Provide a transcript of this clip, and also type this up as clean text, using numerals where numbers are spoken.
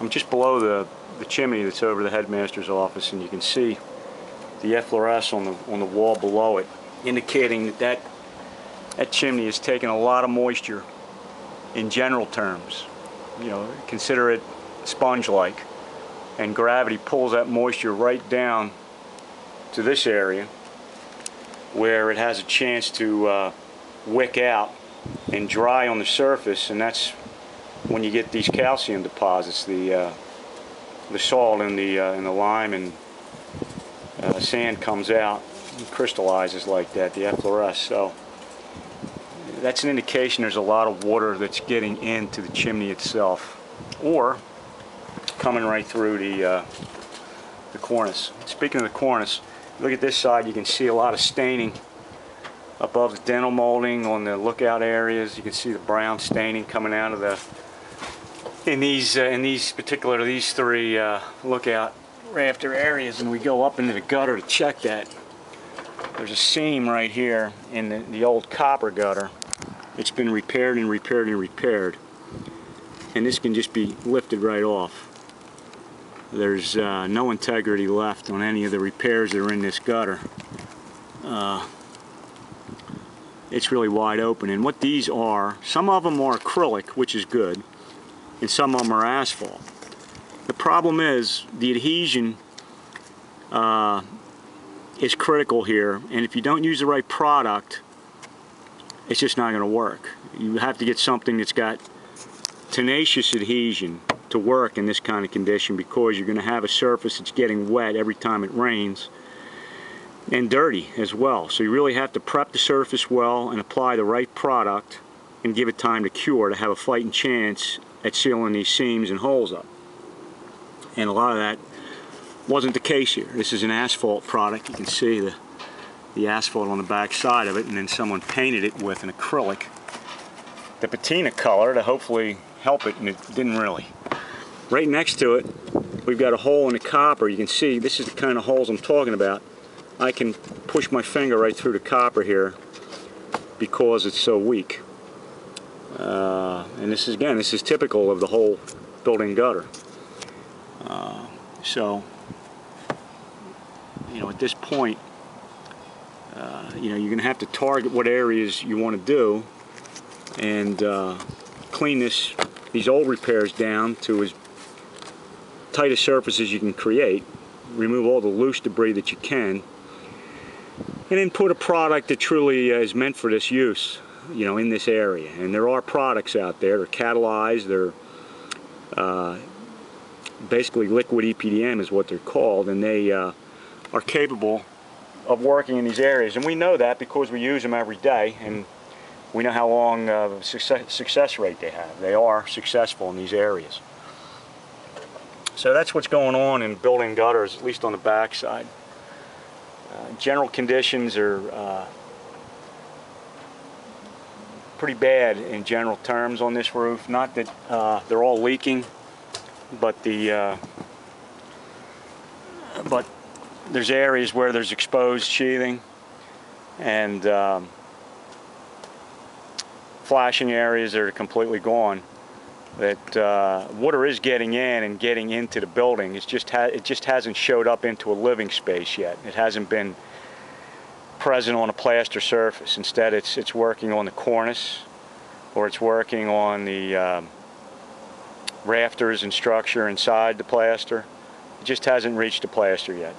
I'm just below the chimney that's over the headmaster's office, and you can see the efflorescence on the wall below it, indicating that chimney is taking a lot of moisture in general terms. You know, consider it sponge-like, and gravity pulls that moisture right down to this area where it has a chance to wick out and dry on the surface, and that's when you get these calcium deposits. The salt in the lime and sand comes out and crystallizes like that, the efflorescence. So that's an indication there's a lot of water that's getting into the chimney itself, or coming right through the cornice. Speaking of the cornice, look at this side. You can see a lot of staining above the dental molding on the lookout areas. You can see the brown staining coming out of in these three lookout rafter areas. And we go up into the gutter to check that. There's a seam right here in the old copper gutter. It's been repaired and repaired and repaired, and this can just be lifted right off. There's no integrity left on any of the repairs that are in this gutter. It's really wide open, and what these are, some of them are acrylic, which is good, and some of them are asphalt. The problem is the adhesion is critical here, and if you don't use the right product, it's just not going to work. You have to get something that's got tenacious adhesion to work in this kind of condition, because you're going to have a surface that's getting wet every time it rains, and dirty as well. So you really have to prep the surface well and apply the right product and give it time to cure to have a fighting chance at sealing these seams and holes up. And a lot of that wasn't the case here. This is an asphalt product. You can see the asphalt on the back side of it, and then someone painted it with an acrylic, the patina color, to hopefully help it, and it didn't really. Right next to it, we've got a hole in the copper. You can see this is the kind of holes I'm talking about. I can push my finger right through the copper here because it's so weak. And this is typical of the whole building gutter. So, you know, at this point, you know, you're going to have to target what areas you want to do, and clean these old repairs down to as tight a surface as you can create. Remove all the loose debris that you can, and then put a product that truly is meant for this use, you know, in this area. And there are products out there. They're catalyzed. They're basically liquid EPDM is what they're called, and they are capable of working in these areas. And we know that because we use them every day, and we know how long of success rate they have. They are successful in these areas. So that's what's going on in building gutters, at least on the back side. General conditions are pretty bad in general terms on this roof. Not that they're all leaking, but but there's areas where there's exposed sheathing, and flashing areas that are completely gone. That water is getting in and getting into the building. It just hasn't showed up into a living space yet. It hasn't been present on a plaster surface. Instead, it's working on the cornice, or it's working on the rafters and structure inside the plaster. It just hasn't reached the plaster yet.